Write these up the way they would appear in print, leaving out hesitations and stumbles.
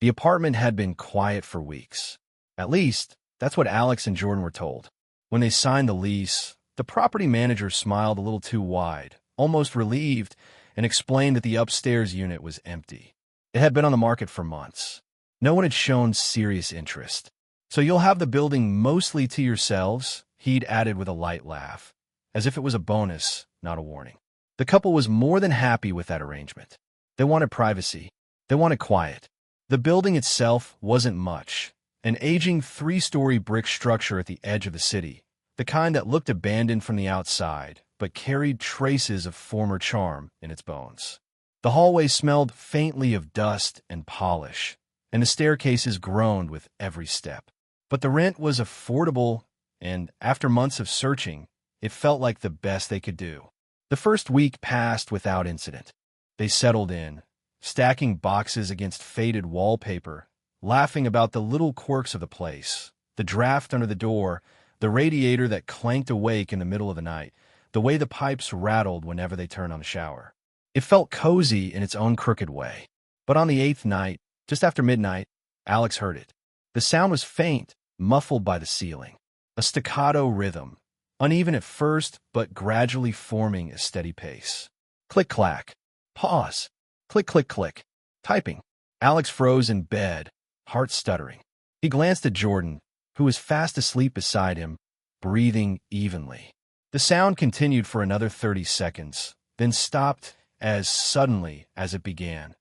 The apartment had been quiet for weeks. At least, that's what Alex and Jordan were told. When they signed the lease, the property manager smiled a little too wide, almost relieved, and explained that the upstairs unit was empty. It had been on the market for months. No one had shown serious interest. "So you'll have the building mostly to yourselves," he'd added with a light laugh, as if it was a bonus, not a warning. The couple was more than happy with that arrangement. They wanted privacy. They wanted quiet. The building itself wasn't much, an aging 3-story brick structure at the edge of the city, the kind that looked abandoned from the outside, but carried traces of former charm in its bones. The hallway smelled faintly of dust and polish, and the staircases groaned with every step. But the rent was affordable, and after months of searching, it felt like the best they could do. The first week passed without incident. They settled in, stacking boxes against faded wallpaper, laughing about the little quirks of the place, the draft under the door, the radiator that clanked awake in the middle of the night, the way the pipes rattled whenever they turned on the shower. It felt cozy in its own crooked way. But on the 8th night, just after midnight, Alex heard it. The sound was faint, muffled by the ceiling. A staccato rhythm, uneven at first, but gradually forming a steady pace. Click-clack. Pause. Click-click-click. Typing. Alex froze in bed, heart stuttering. He glanced at Jordan, who was fast asleep beside him, breathing evenly. The sound continued for another 30 seconds, then stopped as suddenly as it began,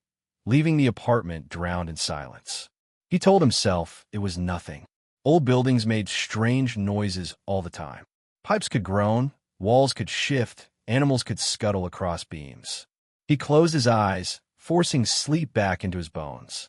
leaving the apartment drowned in silence. He told himself it was nothing. Old buildings made strange noises all the time. Pipes could groan, walls could shift, animals could scuttle across beams. He closed his eyes, forcing sleep back into his bones.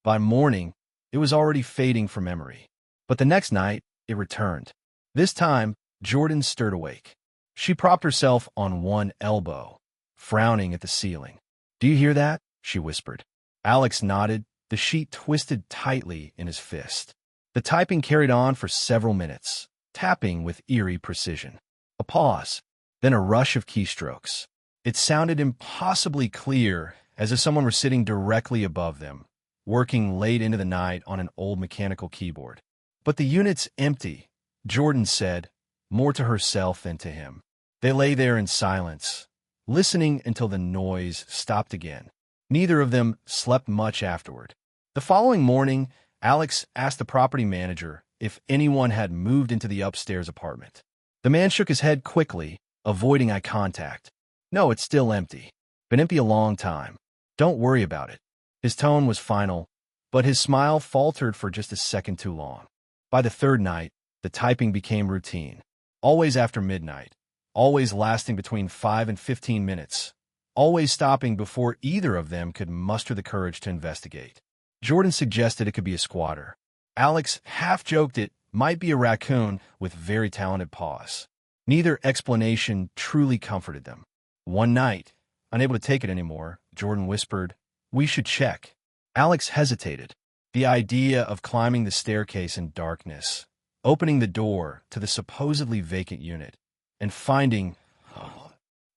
By morning, it was already fading from memory. But the next night, it returned. This time, Jordan stirred awake. She propped herself on one elbow, frowning at the ceiling. "Do you hear that?" she whispered. Alex nodded, the sheet twisted tightly in his fist. The typing carried on for several minutes, tapping with eerie precision. A pause, then a rush of keystrokes. It sounded impossibly clear, as if someone were sitting directly above them, working late into the night on an old mechanical keyboard. "But the unit's empty," Jordan said, more to herself than to him. They lay there in silence, listening until the noise stopped again. Neither of them slept much afterward. The following morning, Alex asked the property manager if anyone had moved into the upstairs apartment. The man shook his head quickly, avoiding eye contact. "No, it's still empty. Been empty a long time. Don't worry about it." His tone was final, but his smile faltered for just a second too long. By the third night, the typing became routine. Always after midnight. Always lasting between 5 and 15 minutes. Always stopping before either of them could muster the courage to investigate. Jordan suggested it could be a squatter. Alex half-joked it might be a raccoon with very talented paws. Neither explanation truly comforted them. One night, unable to take it anymore, Jordan whispered, "We should check." Alex hesitated. The idea of climbing the staircase in darkness, opening the door to the supposedly vacant unit, and finding...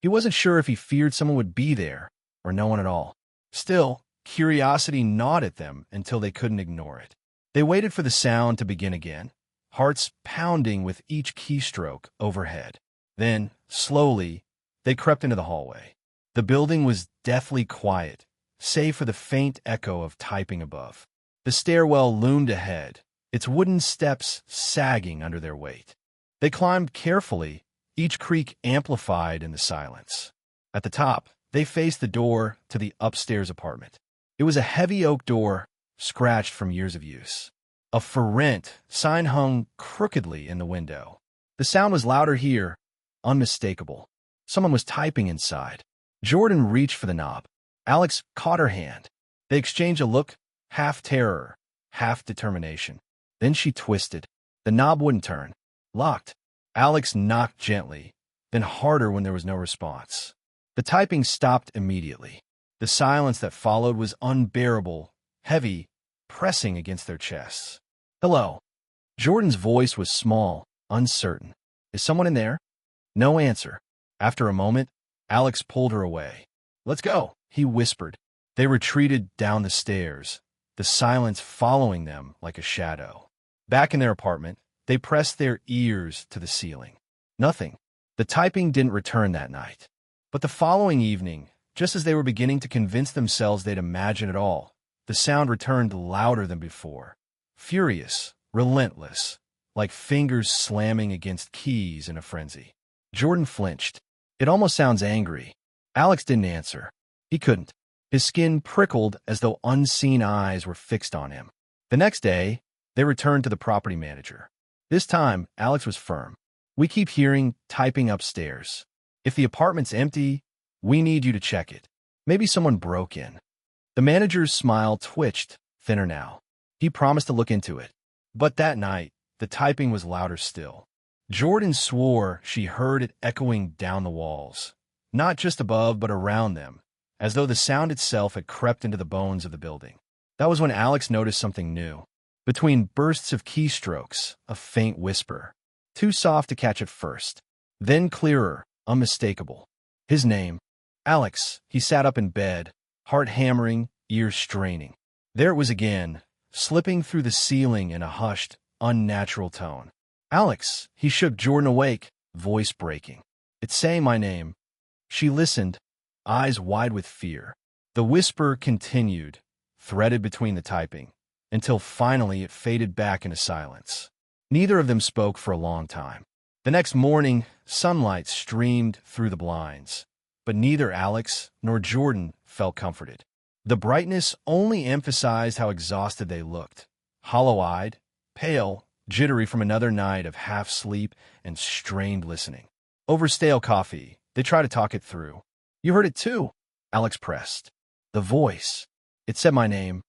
He wasn't sure if he feared someone would be there, or no one at all. Still, curiosity gnawed at them until they couldn't ignore it. They waited for the sound to begin again, hearts pounding with each keystroke overhead. Then, slowly, they crept into the hallway. The building was deathly quiet, save for the faint echo of typing above. The stairwell loomed ahead, its wooden steps sagging under their weight. They climbed carefully, each creak amplified in the silence. At the top, they faced the door to the upstairs apartment. It was a heavy oak door, scratched from years of use. A "For Rent" sign hung crookedly in the window. The sound was louder here, unmistakable. Someone was typing inside. Jordan reached for the knob. Alex caught her hand. They exchanged a look, half terror, half determination. Then she twisted. The knob wouldn't turn. Locked. Alex knocked gently, then harder when there was no response. The typing stopped immediately. The silence that followed was unbearable, heavy, pressing against their chests. "Hello." Jordan's voice was small, uncertain. "Is someone in there?" No answer. After a moment, Alex pulled her away. "Let's go," he whispered. They retreated down the stairs, the silence following them like a shadow. Back in their apartment, they pressed their ears to the ceiling. Nothing. The typing didn't return that night. But the following evening, just as they were beginning to convince themselves they'd imagined it all, the sound returned louder than before. Furious, relentless, like fingers slamming against keys in a frenzy. Jordan flinched. It almost sounds angry. Alex didn't answer. He couldn't. His skin prickled as though unseen eyes were fixed on him. The next day, they returned to the property manager. This time, Alex was firm. "We keep hearing typing upstairs. If the apartment's empty, we need you to check it. Maybe someone broke in." The manager's smile twitched, thinner now. He promised to look into it. But that night, the typing was louder still. Jordan swore she heard it echoing down the walls, not just above but around them, as though the sound itself had crept into the bones of the building. That was when Alex noticed something new. Between bursts of keystrokes, a faint whisper. Too soft to catch at first. Then clearer, unmistakable. His name. Alex. He sat up in bed, heart hammering, ears straining. There it was again, slipping through the ceiling in a hushed, unnatural tone. "Alex." He shook Jordan awake, voice breaking. "It's saying my name." She listened, eyes wide with fear. The whisper continued, threaded between the typing, until finally it faded back into silence. Neither of them spoke for a long time. The next morning, sunlight streamed through the blinds, but neither Alex nor Jordan felt comforted. The brightness only emphasized how exhausted they looked, hollow-eyed, pale, jittery from another night of half-sleep and strained listening. Over stale coffee, they tried to talk it through. "You heard it too," Alex pressed. "The voice. It said my name."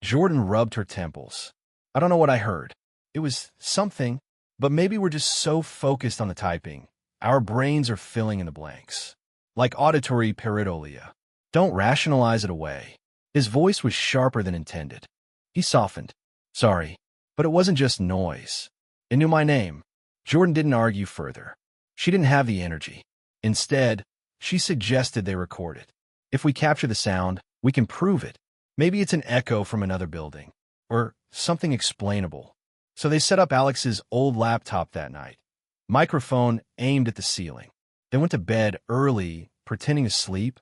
Jordan rubbed her temples. "I don't know what I heard. It was something, but maybe we're just so focused on the typing. Our brains are filling in the blanks. Like auditory pareidolia. Don't rationalize it away." His voice was sharper than intended. He softened. "Sorry, but it wasn't just noise. It knew my name." Jordan didn't argue further. She didn't have the energy. Instead, she suggested they record it. "If we capture the sound, we can prove it. Maybe it's an echo from another building, or something explainable." So they set up Alex's old laptop that night, microphone aimed at the ceiling. They went to bed early, pretending to sleep,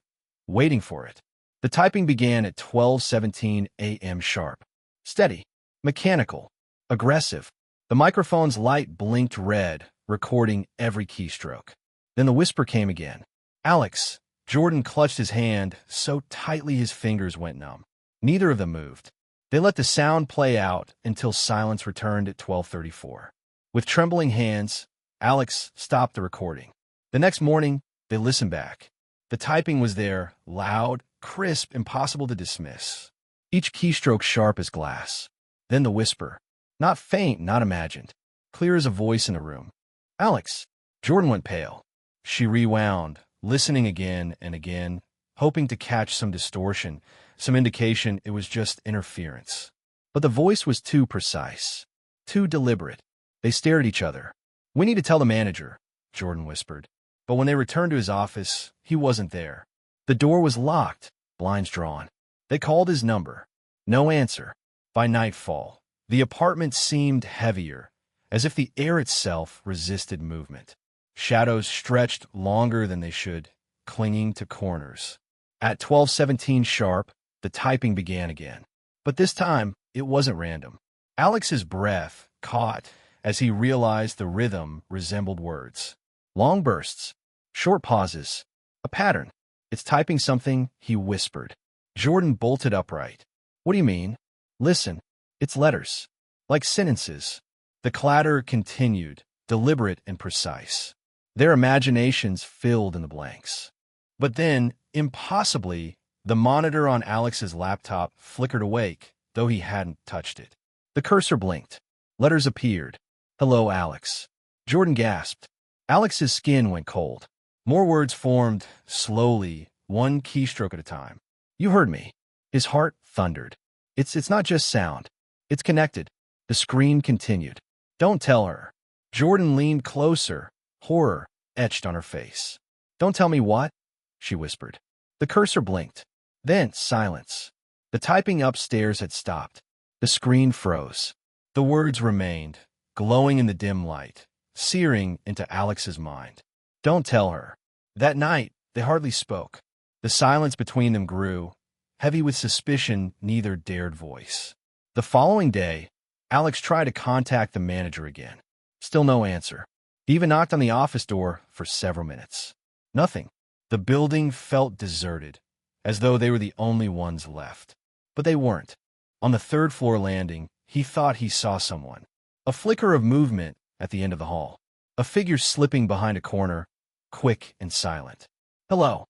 waiting for it. The typing began at 12:17 a.m. sharp. Steady, mechanical, aggressive. The microphone's light blinked red, recording every keystroke. Then the whisper came again. "Alex." Jordan clutched his hand so tightly his fingers went numb. Neither of them moved. They let the sound play out until silence returned at 12:34. With trembling hands, Alex stopped the recording. The next morning, they listened back. The typing was there, loud, crisp, impossible to dismiss. Each keystroke sharp as glass. Then the whisper. Not faint, not imagined. Clear as a voice in the room. "Alex." Jordan went pale. She rewound, listening again and again, hoping to catch some distortion, some indication it was just interference. But the voice was too precise, too deliberate. They stared at each other. "We need to tell the manager," Jordan whispered. But when they returned to his office, he wasn't there. The door was locked, blinds drawn. They called his number. No answer. By nightfall, the apartment seemed heavier, as if the air itself resisted movement. Shadows stretched longer than they should, clinging to corners. At 12:17 sharp, the typing began again. But this time, it wasn't random. Alex's breath caught as he realized the rhythm resembled words. Long bursts, short pauses, a pattern. "It's typing something," he whispered. Jordan bolted upright. "What do you mean?" "Listen, it's letters. Like sentences." The clatter continued, deliberate and precise. Their imaginations filled in the blanks. But then, impossibly, the monitor on Alex's laptop flickered awake, though he hadn't touched it. The cursor blinked. Letters appeared. "Hello, Alex." Jordan gasped. Alex's skin went cold. More words formed, slowly, one keystroke at a time. "You heard me." His heart thundered. It's not just sound. It's connected." The scream continued. "Don't tell her." Jordan leaned closer, horror etched on her face. "Don't tell me what?" she whispered. The cursor blinked. Then silence. The typing upstairs had stopped. The screen froze. The words remained, glowing in the dim light, searing into Alex's mind. Don't tell her. That night, they hardly spoke. The silence between them grew, heavy with suspicion neither dared voice. The following day, Alex tried to contact the manager again. Still no answer. He even knocked on the office door for several minutes. Nothing. The building felt deserted, as though they were the only ones left. But they weren't. On the third-floor landing, he thought he saw someone. A flicker of movement at the end of the hall. A figure slipping behind a corner, quick and silent. "Hello."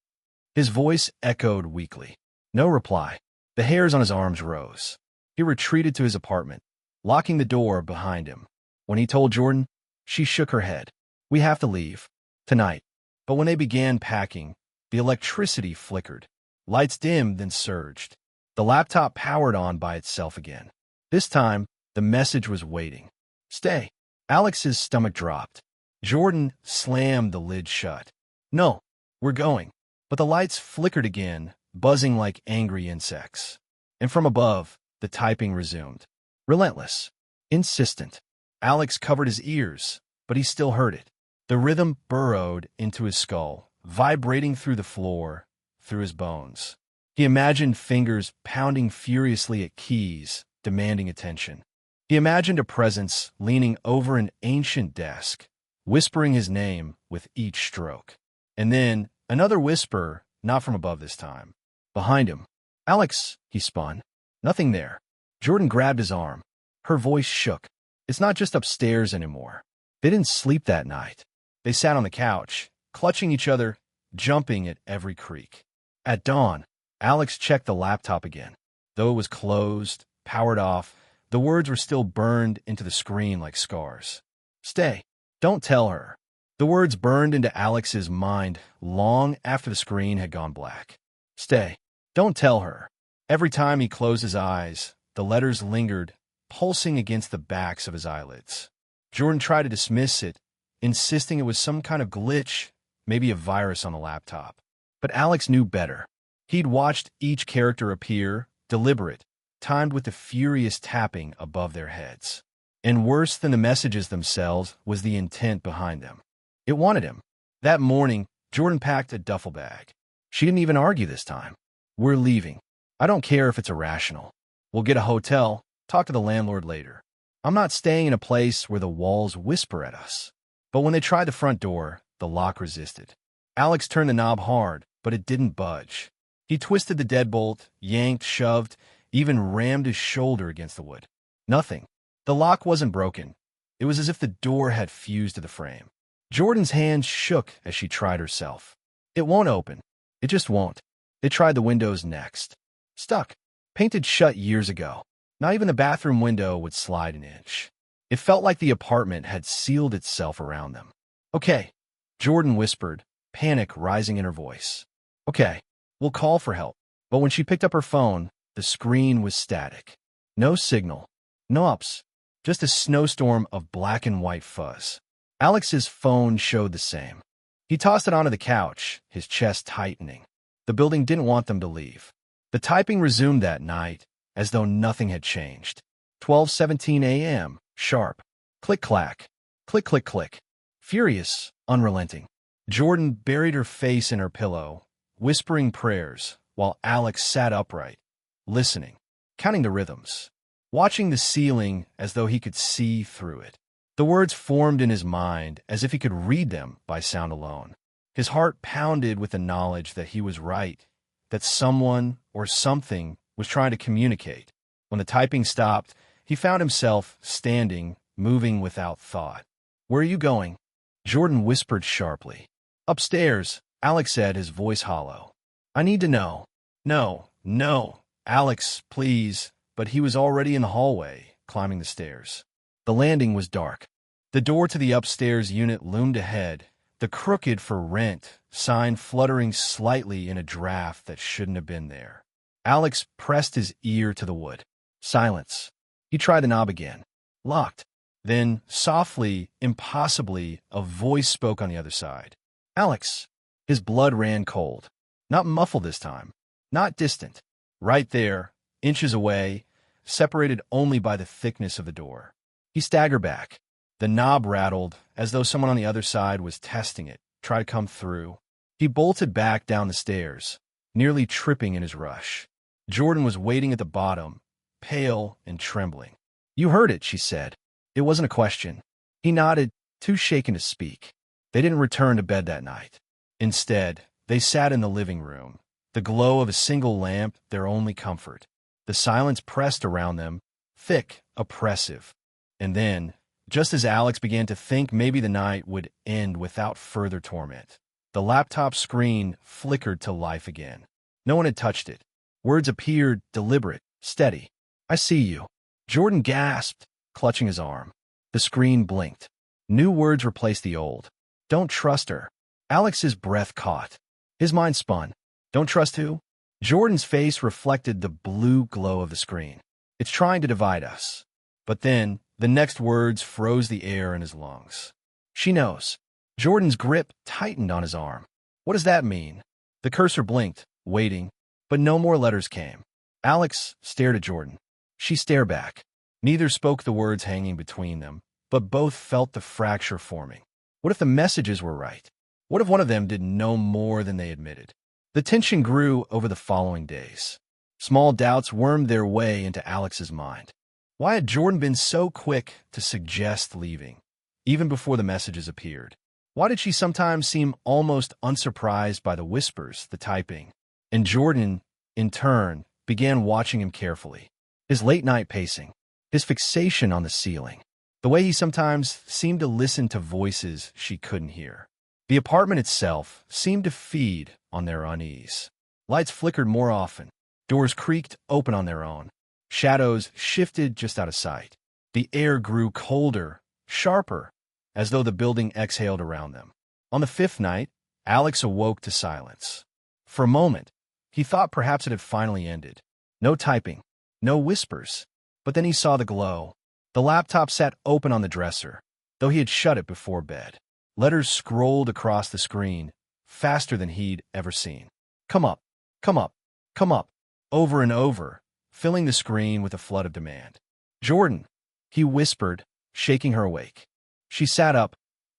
His voice echoed weakly. No reply. The hairs on his arms rose. He retreated to his apartment, locking the door behind him. When he told Jordan, she shook her head. "We have to leave. Tonight." But when they began packing, the electricity flickered. Lights dimmed, then surged. The laptop powered on by itself again. This time, the message was waiting. "Stay." Alex's stomach dropped. Jordan slammed the lid shut. "No, we're going." But the lights flickered again, buzzing like angry insects. And from above, the typing resumed. Relentless. Insistent. Alex covered his ears, but he still heard it. The rhythm burrowed into his skull, vibrating through the floor, through his bones. He imagined fingers pounding furiously at keys, demanding attention. He imagined a presence leaning over an ancient desk, whispering his name with each stroke. And then another whisper, not from above this time. Behind him. "Alex," he spun. Nothing there. Jordan grabbed his arm. Her voice shook. "It's not just upstairs anymore." They didn't sleep that night. They sat on the couch, clutching each other, jumping at every creak. At dawn, Alex checked the laptop again. Though it was closed, powered off, the words were still burned into the screen like scars. "Stay. Don't tell her." The words burned into Alex's mind long after the screen had gone black. "Stay. Don't tell her." Every time he closed his eyes, the letters lingered, pulsing against the backs of his eyelids. Jordan tried to dismiss it, insisting it was some kind of glitch, maybe a virus on the laptop. But Alex knew better. He'd watched each character appear, deliberate, timed with the furious tapping above their heads. And worse than the messages themselves was the intent behind them. It wanted him. That morning, Jordan packed a duffel bag. She didn't even argue this time. "We're leaving. I don't care if it's irrational. We'll get a hotel, talk to the landlord later. I'm not staying in a place where the walls whisper at us." But when they tried the front door, the lock resisted. Alex turned the knob hard, but it didn't budge. He twisted the deadbolt, yanked, shoved, even rammed his shoulder against the wood. Nothing. The lock wasn't broken. It was as if the door had fused to the frame. Jordan's hands shook as she tried herself. "It won't open. It just won't." They tried the windows next. Stuck. Painted shut years ago. Not even the bathroom window would slide an inch. It felt like the apartment had sealed itself around them. "Okay," Jordan whispered, panic rising in her voice. "Okay, we'll call for help." But when she picked up her phone, the screen was static. No signal. No ups. Just a snowstorm of black and white fuzz. Alex's phone showed the same. He tossed it onto the couch, his chest tightening. The building didn't want them to leave. The typing resumed that night, as though nothing had changed. 12:17 a.m., sharp. Click-clack. Click-click-click. Furious, unrelenting. Jordan buried her face in her pillow, whispering prayers, while Alex sat upright, listening, counting the rhythms, watching the ceiling as though he could see through it. The words formed in his mind as if he could read them by sound alone. His heart pounded with the knowledge that he was right, that someone or something was trying to communicate. When the typing stopped, he found himself standing, moving without thought. "Where are you going?" Jordan whispered sharply. "Upstairs," Alex said, his voice hollow. "I need to know." "No, no, Alex, please." But he was already in the hallway, climbing the stairs. The landing was dark. The door to the upstairs unit loomed ahead, the crooked for rent sign fluttering slightly in a draft that shouldn't have been there. Alex pressed his ear to the wood. Silence. He tried the knob again. Locked. Then, softly, impossibly, a voice spoke on the other side. "Alex." His blood ran cold. Not muffled this time. Not distant. Right there, inches away, separated only by the thickness of the door. He staggered back. The knob rattled, as though someone on the other side was testing it, try to come through. He bolted back down the stairs, nearly tripping in his rush. Jordan was waiting at the bottom, pale and trembling. "You heard it," she said. It wasn't a question. He nodded, too shaken to speak. They didn't return to bed that night. Instead, they sat in the living room, the glow of a single lamp their only comfort. The silence pressed around them, thick, oppressive. And then, just as Alex began to think maybe the night would end without further torment, the laptop screen flickered to life again. No one had touched it. Words appeared, deliberate, steady. "I see you." Jordan gasped, clutching his arm. The screen blinked. New words replaced the old. "Don't trust her." Alex's breath caught. His mind spun. "Don't trust who?" Jordan's face reflected the blue glow of the screen. "It's trying to divide us." But then, the next words froze the air in his lungs. "She knows." Jordan's grip tightened on his arm. "What does that mean?" The cursor blinked, waiting, but no more letters came. Alex stared at Jordan. She stared back. Neither spoke the words hanging between them, but both felt the fracture forming. What if the messages were right? What if one of them didn't know more than they admitted? The tension grew over the following days. Small doubts wormed their way into Alex's mind. Why had Jordan been so quick to suggest leaving, even before the messages appeared? Why did she sometimes seem almost unsurprised by the whispers, the typing? And Jordan, in turn, began watching him carefully. His late-night pacing, his fixation on the ceiling, the way he sometimes seemed to listen to voices she couldn't hear. The apartment itself seemed to feed on their unease. Lights flickered more often. Doors creaked open on their own. Shadows shifted just out of sight. The air grew colder, sharper, as though the building exhaled around them. On the fifth night, Alex awoke to silence. For a moment, he thought perhaps it had finally ended. No typing, no whispers. But then he saw the glow. The laptop sat open on the dresser, though he had shut it before bed. Letters scrolled across the screen, faster than he'd ever seen. "Come up, come up, come up," over and over, filling the screen with a flood of demand. "Jordan," he whispered, shaking her awake. She sat up,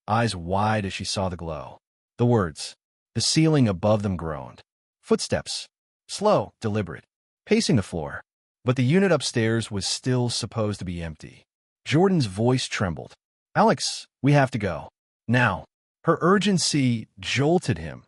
eyes wide as she saw the glow. The words, the ceiling above them groaned. Footsteps, slow, deliberate, pacing the floor. But the unit upstairs was still supposed to be empty. Jordan's voice trembled. "Alex, we have to go. Now." Her urgency jolted him,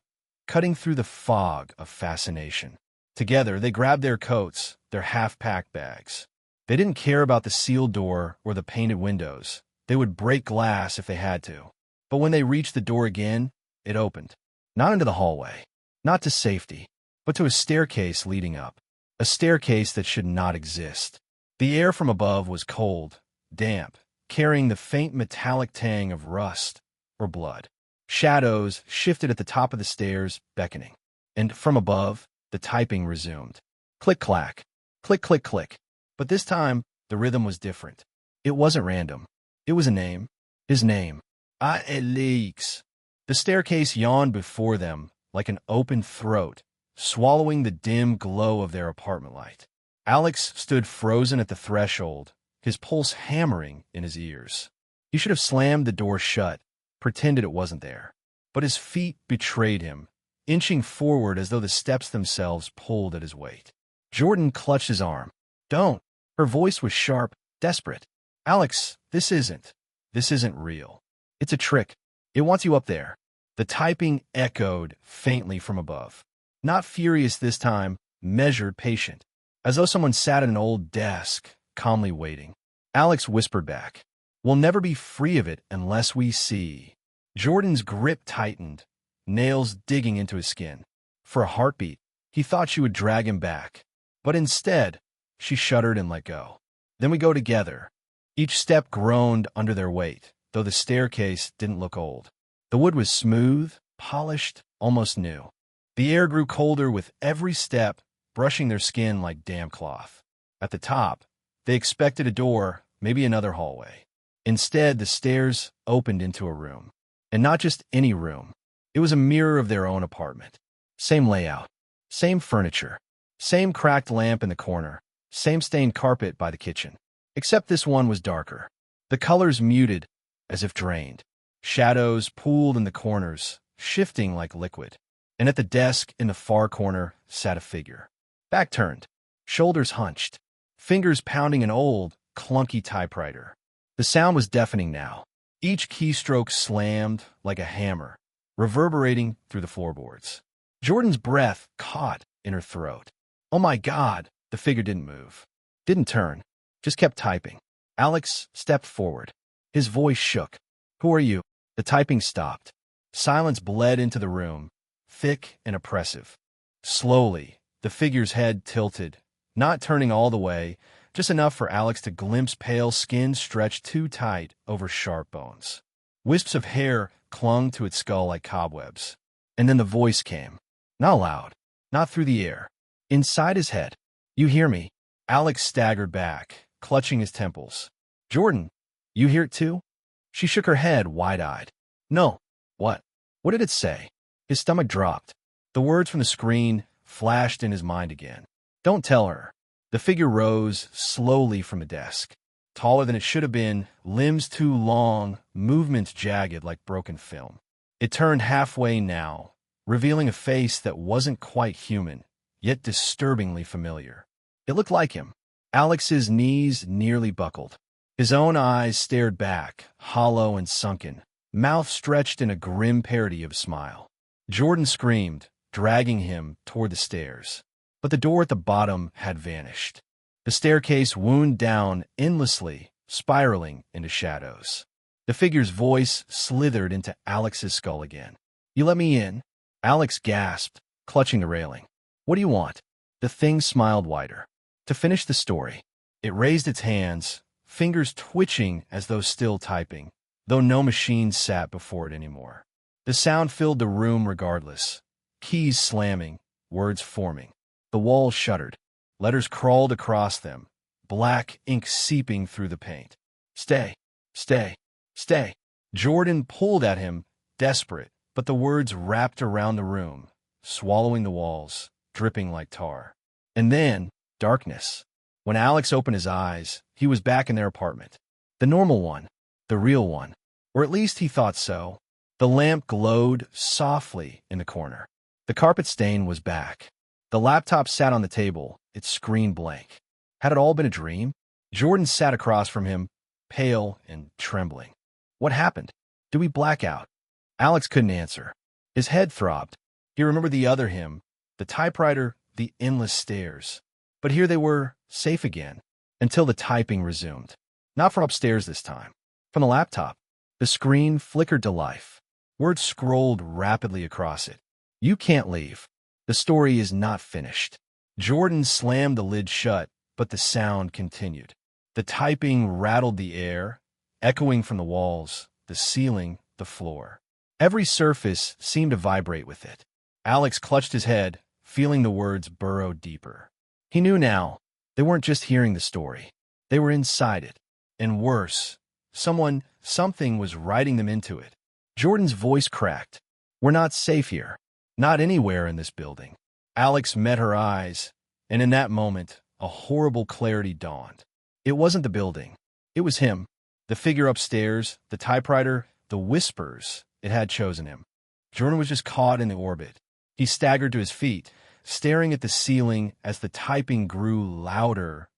cutting through the fog of fascination. Together, they grabbed their coats, their half-packed bags. They didn't care about the sealed door or the painted windows. They would break glass if they had to. But when they reached the door again, it opened. Not into the hallway, not to safety, but to a staircase leading up. A staircase that should not exist. The air from above was cold, damp, carrying the faint metallic tang of rust or blood. Shadows shifted at the top of the stairs, beckoning. And from above, the typing resumed. Click-clack, click-click-click. But this time, the rhythm was different. It wasn't random. It was a name. His name. Alex. The staircase yawned before them like an open throat, swallowing the dim glow of their apartment light. Alex stood frozen at the threshold, his pulse hammering in his ears. He should have slammed the door shut, pretended it wasn't there. But his feet betrayed him, inching forward as though the steps themselves pulled at his weight. Jordan clutched his arm. "Don't." Her voice was sharp, desperate. "Alex, this isn't real. It's a trick. It wants you up there." The typing echoed faintly from above. Not furious this time, measured, patient, as though someone sat at an old desk, calmly waiting. Alex whispered back, "We'll never be free of it unless we see." Jordan's grip tightened, nails digging into his skin. For a heartbeat, he thought she would drag him back. But instead, she shuddered and let go. "Then we go together." Each step groaned under their weight, though the staircase didn't look old. The wood was smooth, polished, almost new. The air grew colder with every step, brushing their skin like damp cloth. At the top, they expected a door, maybe another hallway. Instead, the stairs opened into a room. And not just any room. It was a mirror of their own apartment. Same layout, same furniture, same cracked lamp in the corner, Same stained carpet by the kitchen. Except this one was darker. The colors muted, as if drained. Shadows pooled in the corners, shifting like liquid. And at the desk in the far corner sat a figure. Back turned, shoulders hunched, fingers pounding an old, clunky typewriter. The sound was deafening now. Each keystroke slammed like a hammer, reverberating through the floorboards. Jordan's breath caught in her throat. Oh my God, the figure didn't move. Didn't turn, just kept typing. Alex stepped forward. His voice shook. Who are you? The typing stopped. Silence bled into the room, thick and oppressive. Slowly, the figure's head tilted, not turning all the way, just enough for Alex to glimpse pale skin stretched too tight over sharp bones. Wisps of hair clung to its skull like cobwebs. And then the voice came. Not loud, not through the air. Inside his head. You hear me? Alex staggered back, clutching his temples. Jordan, you hear it too? She shook her head wide-eyed. No. What? What did it say? His stomach dropped. The words from the screen flashed in his mind again. Don't tell her. The figure rose slowly from the desk. Taller than it should have been, limbs too long, movements jagged like broken film. It turned halfway now, revealing a face that wasn't quite human, yet disturbingly familiar. It looked like him. Alex's knees nearly buckled. His own eyes stared back, hollow and sunken, mouth stretched in a grim parody of a smile. Jordan screamed, dragging him toward the stairs. But the door at the bottom had vanished. The staircase wound down endlessly, spiraling into shadows. The figure's voice slithered into Alex's skull again. You let me in? Alex gasped, clutching the railing. What do you want? The thing smiled wider. To finish the story. It raised its hands, fingers twitching as though still typing, though no machine sat before it anymore. The sound filled the room regardless. Keys slamming, words forming. The walls shuddered. Letters crawled across them, black ink seeping through the paint. Stay, stay, stay. Jordan pulled at him, desperate, but the words wrapped around the room, swallowing the walls, dripping like tar. And then, darkness. When Alex opened his eyes, he was back in their apartment. The normal one, the real one. Or at least he thought so. The lamp glowed softly in the corner. The carpet stain was back. The laptop sat on the table, its screen blank. Had it all been a dream? Jordan sat across from him, pale and trembling. What happened? Did we black out? Alex couldn't answer. His head throbbed. He remembered the other him, the typewriter, the endless stairs. But here they were, safe again, until the typing resumed. Not from upstairs this time. From the laptop. The screen flickered to life. Words scrolled rapidly across it. You can't leave. The story is not finished. Jordan slammed the lid shut, but the sound continued. The typing rattled the air, echoing from the walls, the ceiling, the floor. Every surface seemed to vibrate with it. Alex clutched his head, feeling the words burrow deeper. He knew now, they weren't just hearing the story. They were inside it. And worse, something was writing them into it. Jordan's voice cracked. We're not safe here. Not anywhere in this building. Alex met her eyes, and in that moment, a horrible clarity dawned. It wasn't the building. It was him. The figure upstairs, the typewriter, the whispers. It had chosen him. Jordan was just caught in the orbit. He staggered to his feet, staring at the ceiling as the typing grew louder,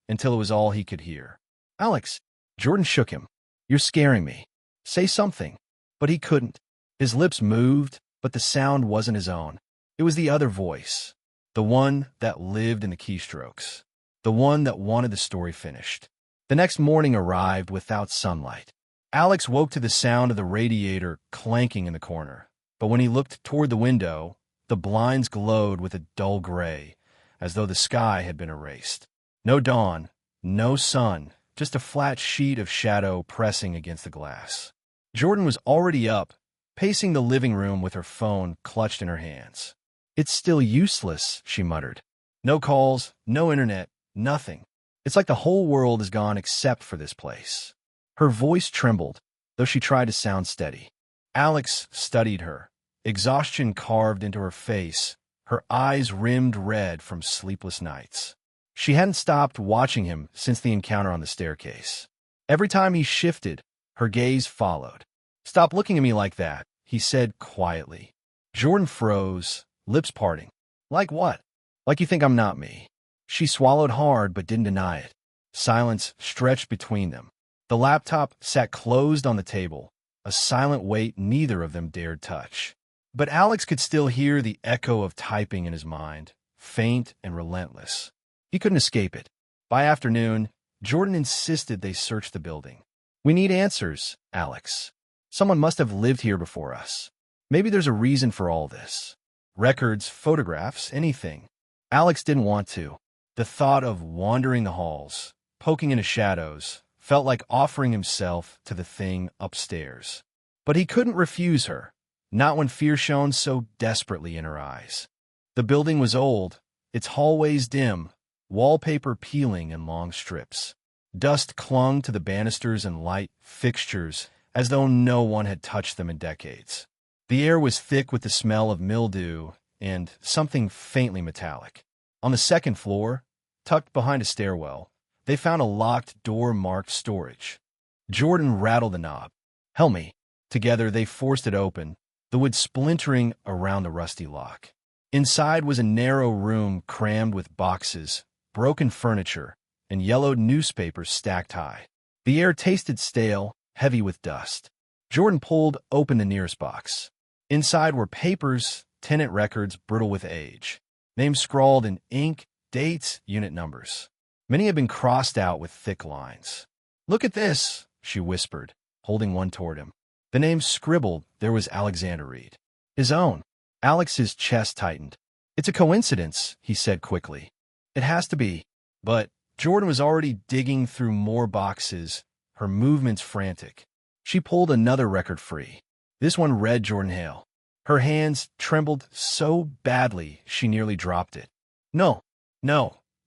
until it was all he could hear. Alex! Jordan shook him. You're scaring me. Say something. But he couldn't. His lips moved, but the sound wasn't his own. It was the other voice, the one that lived in the keystrokes, the one that wanted the story finished. The next morning arrived without sunlight. Alex woke to the sound of the radiator clanking in the corner, but when he looked toward the window, the blinds glowed with a dull gray, as though the sky had been erased. No dawn, no sun, just a flat sheet of shadow pressing against the glass. Jordan was already up, pacing the living room with her phone clutched in her hands. It's still useless, she muttered. No calls, no internet, nothing. It's like the whole world is gone except for this place. Her voice trembled, though she tried to sound steady. Alex studied her, exhaustion carved into her face, her eyes rimmed red from sleepless nights. She hadn't stopped watching him since the encounter on the staircase. Every time he shifted, her gaze followed. "Stop looking at me like that," he said quietly. Jordan froze, lips parting. "Like what?" "Like you think I'm not me." She swallowed hard but didn't deny it. Silence stretched between them. The laptop sat closed on the table, a silent weight neither of them dared touch. But Alex could still hear the echo of typing in his mind, faint and relentless. He couldn't escape it. By afternoon, Jordan insisted they search the building. "We need answers, Alex. Someone must have lived here before us. Maybe there's a reason for all this. Records, photographs, anything." Alex didn't want to. The thought of wandering the halls, poking into shadows, felt like offering himself to the thing upstairs. But he couldn't refuse her, not when fear shone so desperately in her eyes. The building was old, its hallways dim, wallpaper peeling in long strips. Dust clung to the banisters and light fixtures as though no one had touched them in decades. The air was thick with the smell of mildew and something faintly metallic. On the second floor, tucked behind a stairwell, they found a locked door marked storage. Jordan rattled the knob. "Help me." Together they forced it open, the wood splintering around the rusty lock. Inside was a narrow room crammed with boxes, broken furniture, and yellowed newspapers stacked high. The air tasted stale, heavy with dust. Jordan pulled open the nearest box. Inside were papers, tenant records brittle with age, names scrawled in ink, dates, unit numbers. Many had been crossed out with thick lines. "Look at this," she whispered, holding one toward him. The name scribbled, there was Alexander Reed. His own. Alex's chest tightened. "It's a coincidence," he said quickly. "It has to be." But Jordan was already digging through more boxes, her movements frantic. She pulled another record free. This one read Jordan Hale. Her hands trembled so badly she nearly dropped it. No,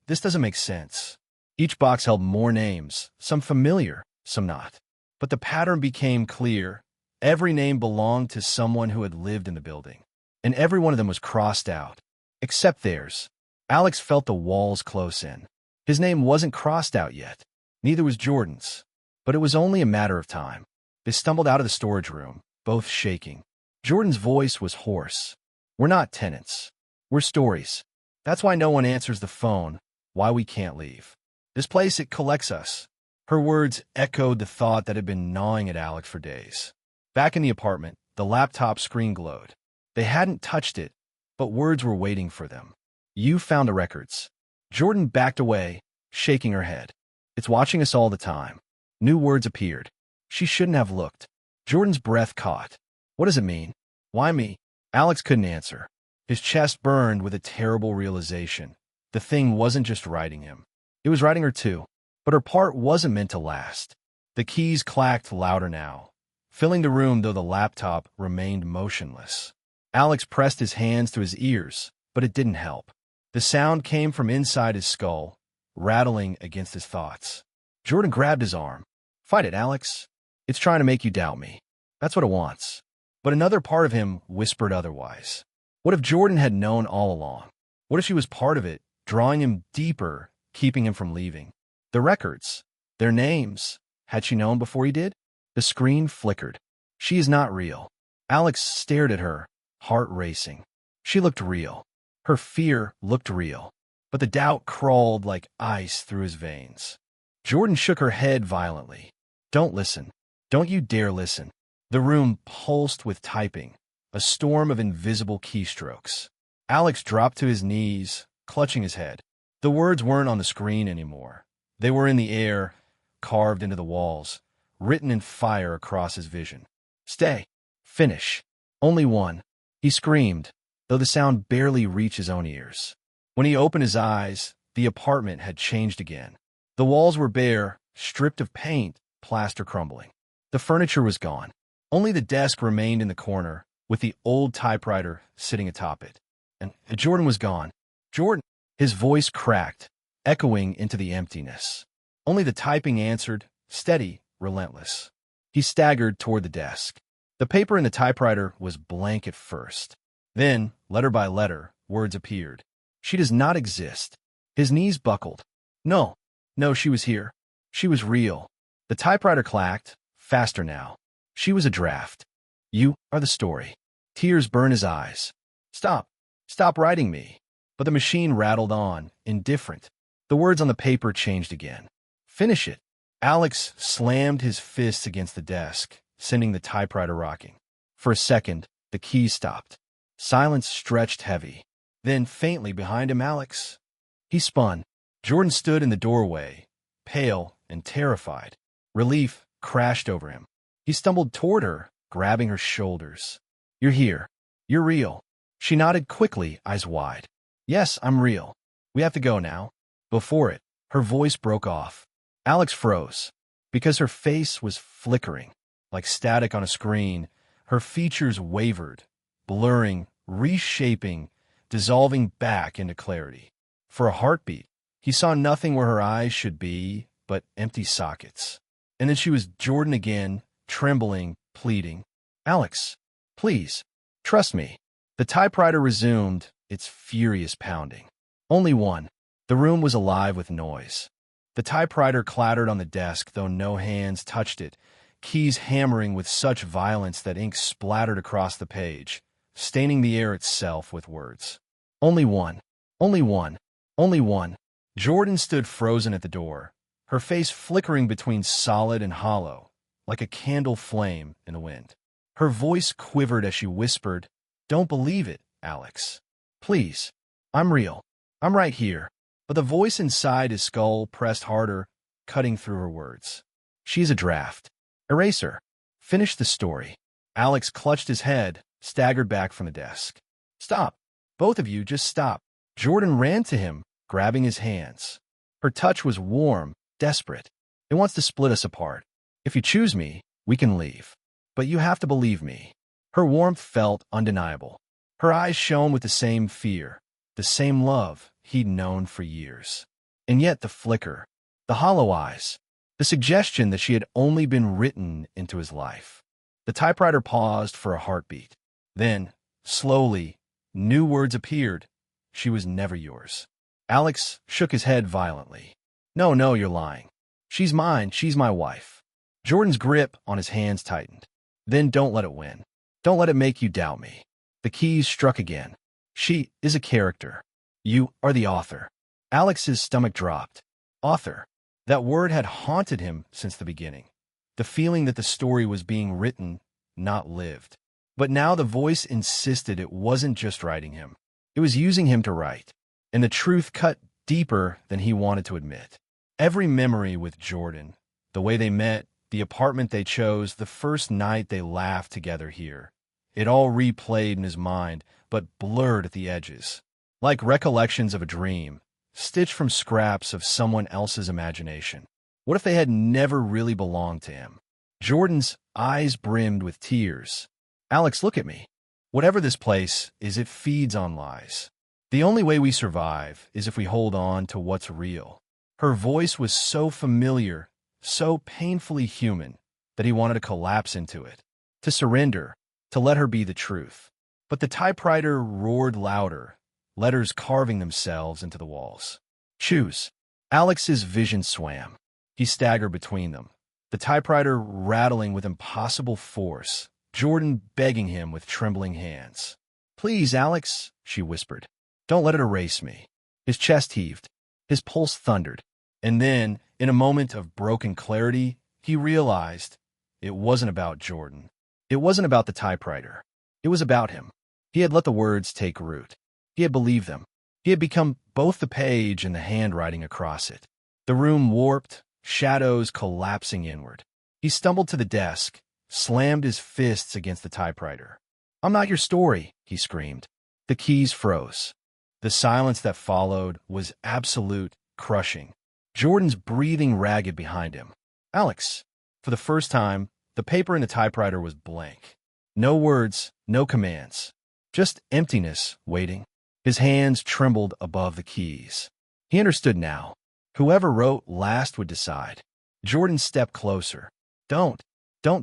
this doesn't make sense." Each box held more names, some familiar, some not. But the pattern became clear. Every name belonged to someone who had lived in the building, and every one of them was crossed out, except theirs. Alex felt the walls close in. His name wasn't crossed out yet. Neither was Jordan's. But it was only a matter of time. They stumbled out of the storage room, both shaking. Jordan's voice was hoarse. "We're not tenants. We're stories. That's why no one answers the phone, why we can't leave. This place, it collects us." Her words echoed the thought that had been gnawing at Alex for days. Back in the apartment, the laptop screen glowed. They hadn't touched it, but words were waiting for them. "You found the records." Jordan backed away, shaking her head. "It's watching us all the time." New words appeared. She shouldn't have looked. Jordan's breath caught. "What does it mean? Why me?" Alex couldn't answer. His chest burned with a terrible realization. The thing wasn't just writing him. It was writing her too. But her part wasn't meant to last. The keys clacked louder now, filling the room though the laptop remained motionless. Alex pressed his hands to his ears, but it didn't help. The sound came from inside his skull, rattling against his thoughts. Jordan grabbed his arm. "Fight it, Alex. It's trying to make you doubt me. That's what it wants." But another part of him whispered otherwise. What if Jordan had known all along? What if she was part of it, drawing him deeper, keeping him from leaving? The records, their names, had she known before he did? The screen flickered. "She is not real." Alex stared at her, heart racing. She looked real. Her fear looked real. But the doubt crawled like ice through his veins. Jordan shook her head violently. "Don't listen. Don't you dare listen." The room pulsed with typing, a storm of invisible keystrokes. Alex dropped to his knees, clutching his head. The words weren't on the screen anymore. They were in the air, carved into the walls, written in fire across his vision. "Stay. Finish. Only one." He screamed, though the sound barely reached his own ears. When he opened his eyes, the apartment had changed again. The walls were bare, stripped of paint, plaster crumbling. The furniture was gone. Only the desk remained in the corner, with the old typewriter sitting atop it. And Jordan was gone. "Jordan!" His voice cracked, echoing into the emptiness. Only the typing answered, steady, relentless. He staggered toward the desk. The paper in the typewriter was blank at first. Then, letter by letter, words appeared. "She does not exist. His knees buckled. No, no, she was here. She was real. The typewriter clacked, faster now. She was a draft. You are the story. Tears burned his eyes. Stop. Stop writing me. But the machine rattled on, indifferent. The words on the paper changed again. Finish it. Alex slammed his fists against the desk, sending the typewriter rocking. For a second, the keys stopped. Silence stretched heavy. Then, faintly behind him, Alex. He spun. Jordan stood in the doorway, pale and terrified. Relief crashed over him. He stumbled toward her, grabbing her shoulders. You're here. You're real. She nodded quickly, eyes wide. Yes, I'm real. We have to go now. Before it, her voice broke off. Alex froze. Because her face was flickering, like static on a screen. Her features wavered, blurring, reshaping, dissolving back into clarity. For a heartbeat, he saw nothing where her eyes should be but empty sockets. And then she was Jordan again, trembling, pleading. Alex, please, trust me. The typewriter resumed its furious pounding. Only one. The room was alive with noise. The typewriter clattered on the desk, though no hands touched it, keys hammering with such violence that ink splattered across the page, staining the air itself with words. Only one. Only one. Only one. Jordan stood frozen at the door, her face flickering between solid and hollow, like a candle flame in the wind. Her voice quivered as she whispered, Don't believe it, Alex. Please. I'm real. I'm right here. But the voice inside his skull pressed harder, cutting through her words. She's a draft. Erase her. Finish the story. Alex clutched his head, staggered back from the desk. Stop. Both of you, just stop. Jordan ran to him, grabbing his hands. Her touch was warm, desperate. It wants to split us apart. If you choose me, we can leave. But you have to believe me. Her warmth felt undeniable. Her eyes shone with the same fear, the same love he'd known for years. And yet the flicker, the hollow eyes, the suggestion that she had only been written into his life. The typewriter paused for a heartbeat. Then, slowly, new words appeared. She was never yours. Alex shook his head violently. No, you're lying. She's mine. She's my wife. Jordan's grip on his hands tightened. Then don't let it win. Don't let it make you doubt me. The keys struck again. She is a character. You are the author. Alex's stomach dropped. Author. That word had haunted him since the beginning. The feeling that the story was being written, not lived. But now the voice insisted it wasn't just writing him. It was using him to write. And the truth cut deeper than he wanted to admit. Every memory with Jordan, the way they met, the apartment they chose, the first night they laughed together here. It all replayed in his mind, but blurred at the edges. Like recollections of a dream, stitched from scraps of someone else's imagination. What if they had never really belonged to him? Jordan's eyes brimmed with tears. Alex, look at me. Whatever this place is, it feeds on lies. The only way we survive is if we hold on to what's real. Her voice was so familiar, so painfully human, that he wanted to collapse into it, to surrender, to let her be the truth. But the typewriter roared louder, letters carving themselves into the walls. Choose. Alex's vision swam. He staggered between them, the typewriter rattling with impossible force, Jordan begging him with trembling hands. Please, Alex, she whispered. Don't let it erase me. His chest heaved. His pulse thundered. And then, in a moment of broken clarity, he realized it wasn't about Jordan. It wasn't about the typewriter. It was about him. He had let the words take root. He had believed them. He had become both the page and the handwriting across it. The room warped, shadows collapsing inward. He stumbled to the desk, slammed his fists against the typewriter. I'm not your story, he screamed. The keys froze. The silence that followed was absolute, crushing. Jordan's breathing ragged behind him. Alex. For the first time, the paper in the typewriter was blank. No words, no commands. Just emptiness waiting. His hands trembled above the keys. He understood now. Whoever wrote last would decide. Jordan stepped closer. Don't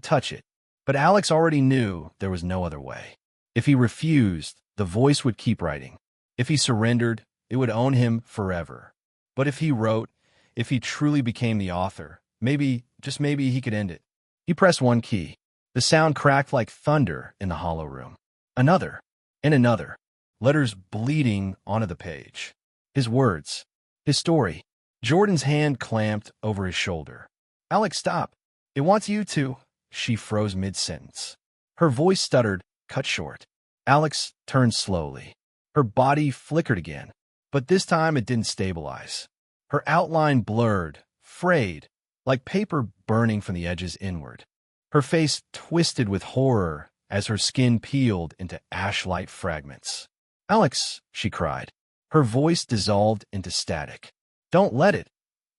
touch it. But Alex already knew there was no other way. If he refused, the voice would keep writing. If he surrendered, it would own him forever. But if he wrote, if he truly became the author, maybe, just maybe, he could end it. He pressed one key. The sound cracked like thunder in the hollow room. Another, and another. Letters bleeding onto the page. His words. His story. Jordan's hand clamped over his shoulder. Alex, stop. It wants you to. She froze mid-sentence. Her voice stuttered, cut short. Alex turned slowly. Her body flickered again, but this time it didn't stabilize. Her outline blurred, frayed, like paper burning from the edges inward. Her face twisted with horror as her skin peeled into ash-light fragments. Alex, she cried. Her voice dissolved into static. Don't let it.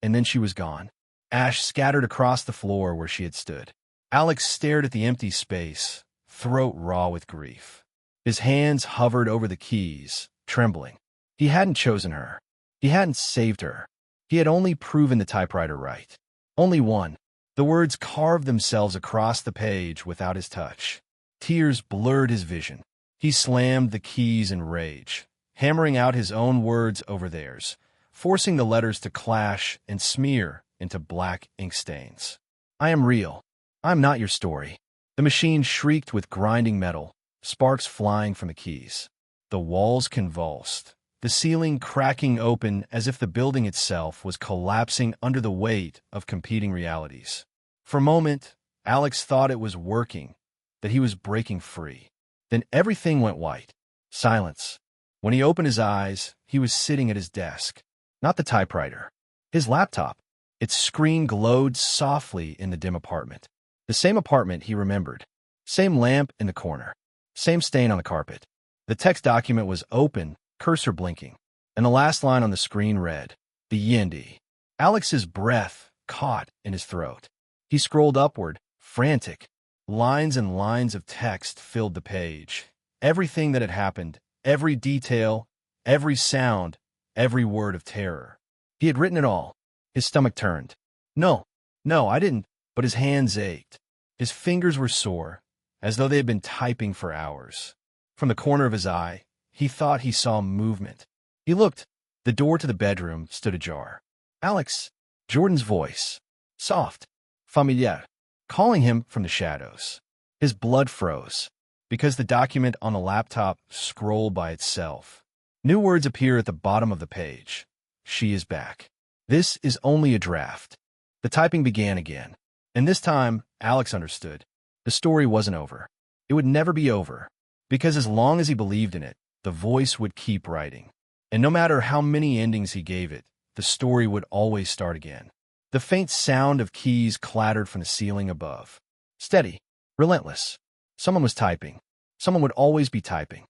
And then she was gone. Ash scattered across the floor where she had stood. Alex stared at the empty space, throat raw with grief. His hands hovered over the keys, trembling. He hadn't chosen her. He hadn't saved her. He had only proven the typewriter right. Only one. The words carved themselves across the page without his touch. Tears blurred his vision. He slammed the keys in rage, hammering out his own words over theirs, forcing the letters to clash and smear into black ink stains. I am real. I am not your story. The machine shrieked with grinding metal, sparks flying from the keys. The walls convulsed, the ceiling cracking open as if the building itself was collapsing under the weight of competing realities. For a moment, Alex thought it was working, that he was breaking free. Then everything went white. Silence. When he opened his eyes, he was sitting at his desk. Not the typewriter. His laptop. Its screen glowed softly in the dim apartment. The same apartment he remembered. Same lamp in the corner. Same stain on the carpet. The text document was open, cursor blinking, and the last line on the screen read, the Yindi. Alex's breath caught in his throat. He scrolled upward, frantic. Lines and lines of text filled the page. Everything that had happened, every detail, every sound, every word of terror. He had written it all. His stomach turned. No, I didn't. But his hands ached. His fingers were sore, as though they had been typing for hours. From the corner of his eye, he thought he saw movement. He looked. The door to the bedroom stood ajar. Alex, Jordan's voice, soft, familiar, calling him from the shadows. His blood froze, because the document on the laptop scrolled by itself. New words appear at the bottom of the page. She is back. This is only a draft. The typing began again. And this time, Alex understood. The story wasn't over. It would never be over, because as long as he believed in it, the voice would keep writing. And no matter how many endings he gave it, the story would always start again. The faint sound of keys clattered from the ceiling above. Steady, relentless. Someone was typing. Someone would always be typing.